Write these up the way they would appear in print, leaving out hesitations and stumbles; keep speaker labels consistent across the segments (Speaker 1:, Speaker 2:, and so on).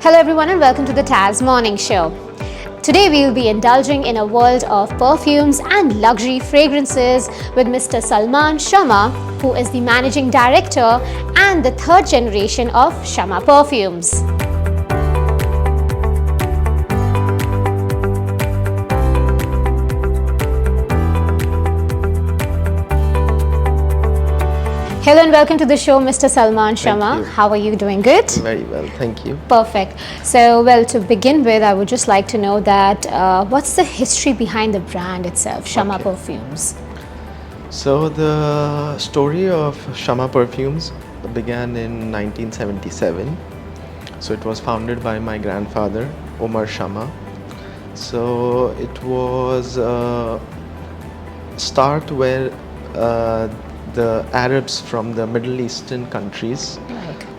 Speaker 1: Hello everyone and welcome to the TAS Morning Show. Today we will be indulging in a world of perfumes and luxury fragrances with Mr. Salman Shama, who is the managing director and the third generation of Shama Perfumes. Hello and welcome to the show, Mr. Salman Shama. How are you doing? Good?
Speaker 2: Very well, thank you.
Speaker 1: Perfect. So, well, to begin with, I would just like to know that what's the history behind the brand itself, Shama Perfumes?
Speaker 2: So, the story of Shama Perfumes began in 1977. So, it was founded by my grandfather, Omar Shama. So, it was a start where the Arabs from the Middle Eastern countries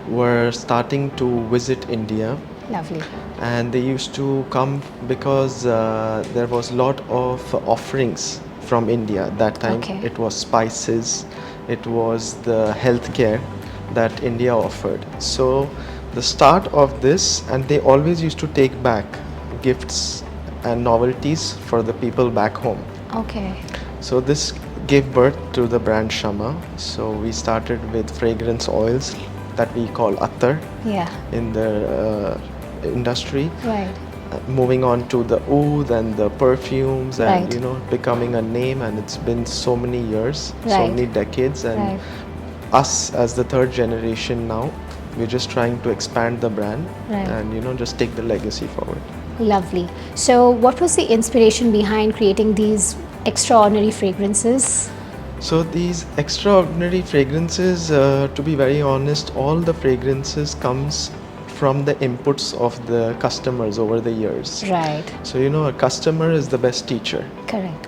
Speaker 2: were starting to visit India.
Speaker 1: Lovely.
Speaker 2: And they used to come because there was a lot of offerings from India at that time. It was spices, it was the healthcare that India offered. So the start of this, and they always used to take back gifts and novelties for the people back home. So this gave birth to the brand Shama. So we started with fragrance oils that we call attar in the industry. Moving on to the oud and the perfumes, and becoming a name, and it's been so many years, so many decades, and us as the third generation now, we're just trying to expand the brand and just take the legacy forward.
Speaker 1: Lovely. So what was the inspiration behind creating these extraordinary fragrances?
Speaker 2: So these extraordinary fragrances, to be very honest, all the fragrances comes from the inputs of the customers over the years. So a customer is the best teacher.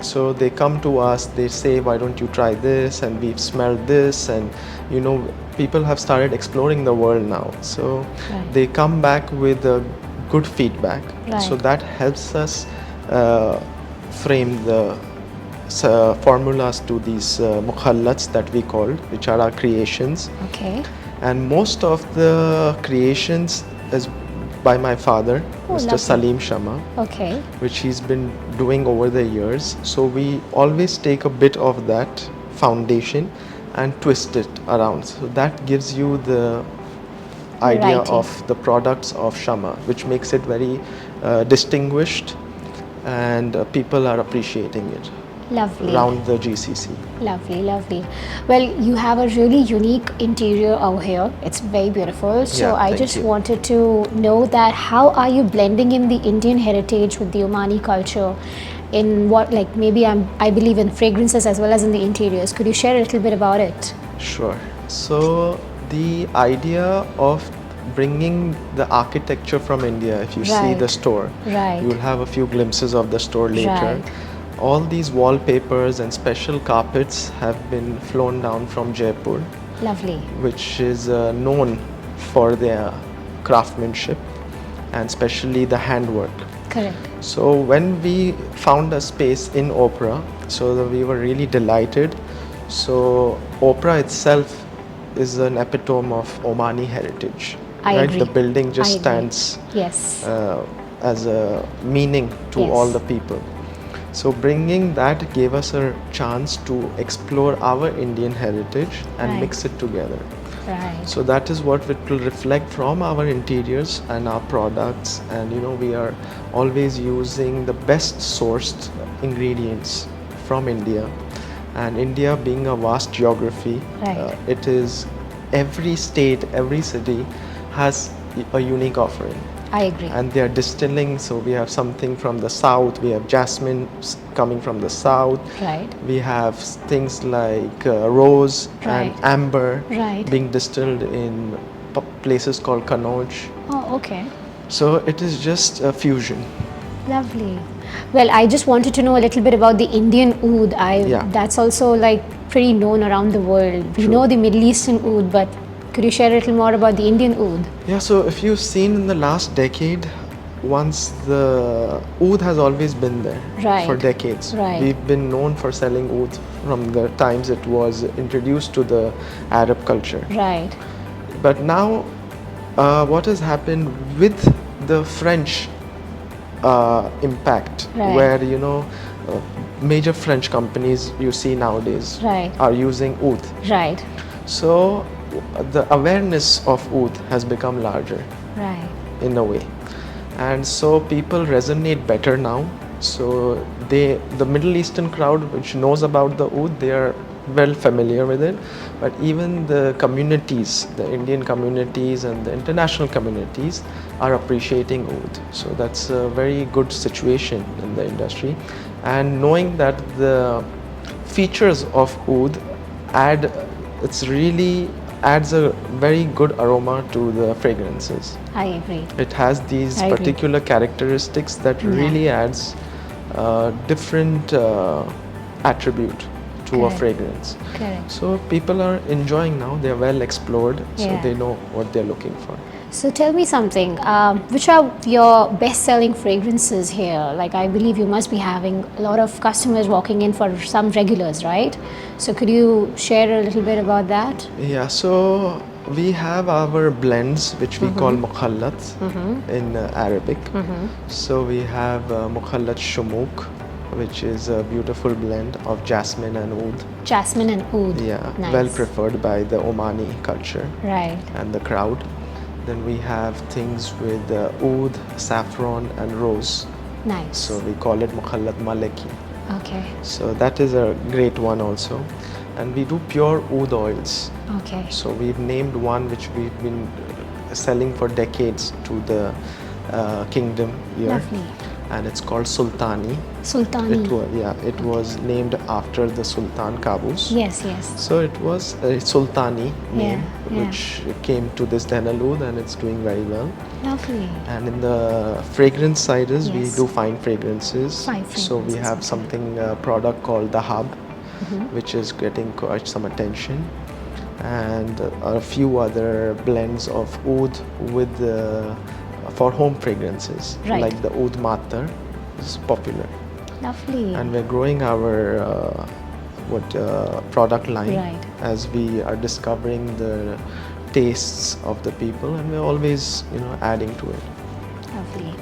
Speaker 2: So they come to us, they say, why don't you try this, and we've smelled this, and people have started exploring the world now. So they come back with good feedback. So that helps us frame the formulas to these mukhallats that we call, which are our creations. And most of the creations is by my father, Mr. Salman Shama, which he's been doing over the years. So we always take a bit of that foundation and twist it around. So that gives you the idea of the products of Shama, which makes it very distinguished, and people are appreciating it. Around the GCC.
Speaker 1: Lovely. Well, you have a really unique interior over here. It's very beautiful. So I just wanted to know that how are you blending in the Indian heritage with the Omani culture in what, like maybe I believe in fragrances as well as in the interiors. Could you share a little bit about it?
Speaker 2: Sure. So the idea of bringing the architecture from India, if you see the store, you will have a few glimpses of the store later. All these wallpapers and special carpets have been flown down from Jaipur. Which is known for their craftsmanship and especially the handwork. So when we found a space in Opera, so we were really delighted. So Opera itself is an epitome of Omani heritage. The building just stands as a meaning to all the people. So bringing that gave us a chance to explore our Indian heritage and mix it together. So that is what it will reflect from our interiors and our products, and we are always using the best sourced ingredients from India. And India being a vast geography, it is every state, every city has a unique offering. And they are distilling, so we have something from the south, we have jasmine coming from the south, we have things like rose and amber being distilled in places called Kannauj. So it is just a fusion.
Speaker 1: Lovely. Well, I just wanted to know a little bit about the Indian oud. That's also like pretty known around the world. We know the Middle Eastern oud, but could you share a little more about the Indian oud?
Speaker 2: Yeah, so if you've seen in the last decade, once the oud has always been there for decades. We've been known for selling oud from the times it was introduced to the Arab culture. But now what has happened with the French impact, where major French companies you see nowadays are using oud.
Speaker 1: Right.
Speaker 2: So the awareness of oud has become larger.
Speaker 1: Right.
Speaker 2: In a way, and so people resonate better now. So the Middle Eastern crowd, which knows about the oud, they are well familiar with it. But even the communities, the Indian communities and the international communities, are appreciating oud. So that's a very good situation in the industry. And knowing that the features of oud adds a very good aroma to the fragrances.
Speaker 1: I agree.
Speaker 2: It has these particular characteristics that really adds different attribute to a fragrance.
Speaker 1: Correct.
Speaker 2: So people are enjoying now. They are well explored, so they know what they're looking for.
Speaker 1: So tell me something, which are your best-selling fragrances here? Like, I believe you must be having a lot of customers walking in for some regulars, right? So could you share a little bit about that?
Speaker 2: Yeah, so we have our blends, which we call mukhallat in Arabic. So we have mukhallat shumuk, which is a beautiful blend of jasmine and oud.
Speaker 1: Jasmine and oud.
Speaker 2: Yeah,
Speaker 1: nice.
Speaker 2: Well preferred by the Omani culture and the crowd. Then we have things with oud, saffron and rose.
Speaker 1: Nice.
Speaker 2: So we call it mukhallat malaki.
Speaker 1: Okay.
Speaker 2: So that is a great one also. And we do pure oud oils.
Speaker 1: Okay.
Speaker 2: So we've named one which we've been selling for decades to the kingdom here.
Speaker 1: Lovely.
Speaker 2: And it's called Sultani.
Speaker 1: Sultani.
Speaker 2: It was named after the Sultan Qaboos.
Speaker 1: Yes, yes.
Speaker 2: So it was a Sultani name, which came to this Denal Oud, and it's doing very well.
Speaker 1: Lovely.
Speaker 2: And in the fragrance side we do fine fragrances. So we have something, a product called the Hub, which is getting quite some attention. And a few other blends of oud with for home fragrances, like the oud matar is popular.
Speaker 1: Lovely.
Speaker 2: And we're growing our product line as we are discovering the tastes of the people, and we're always adding to it.
Speaker 1: Lovely.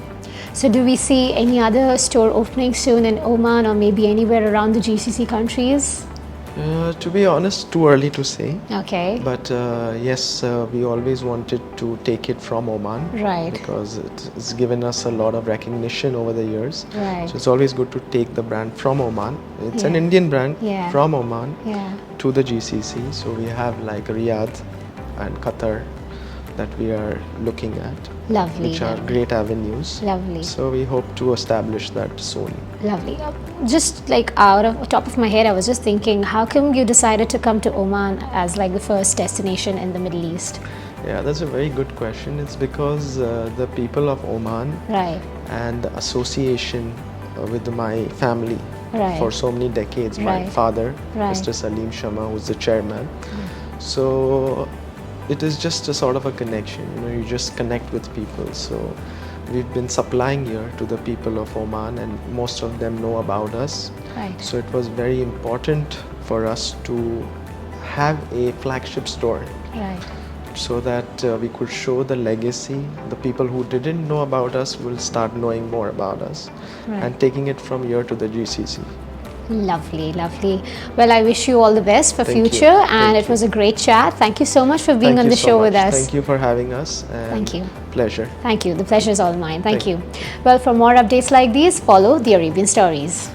Speaker 1: So do we see any other store opening soon in Oman or maybe anywhere around the GCC countries?
Speaker 2: To be honest, too early to say.
Speaker 1: Okay.
Speaker 2: But yes, we always wanted to take it from Oman.
Speaker 1: Right.
Speaker 2: Because it's given us a lot of recognition over the years.
Speaker 1: Right.
Speaker 2: So it's always good to take the brand from Oman. It's an Indian brand from Oman to the GCC. So we have like Riyadh and Qatar that we are looking at.
Speaker 1: Lovely.
Speaker 2: Which are great avenues.
Speaker 1: Lovely.
Speaker 2: So we hope to establish that soon.
Speaker 1: Lovely. Just like out of the top of my head, I was just thinking, how come you decided to come to Oman as like the first destination in the Middle East?
Speaker 2: Yeah, that's a very good question. It's because the people of Oman and the association with my family for so many decades. My father, Mr. Salman Shama, who's the chairman. So it is just a sort of a connection. You just connect with people. So we've been supplying here to the people of Oman, and most of them know about us. So it was very important for us to have a flagship store. So that we could show the legacy. The people who didn't know about us will start knowing more about us and taking it from here to the GCC.
Speaker 1: Lovely, lovely. Well, I wish you all the best for future, and it was a great chat. Thank you so much for being on the show with us.
Speaker 2: Thank you for having us.
Speaker 1: Thank you.
Speaker 2: Pleasure.
Speaker 1: Thank you. The pleasure is all mine. Thank you. Well, for more updates like these, follow the Arabian Stories.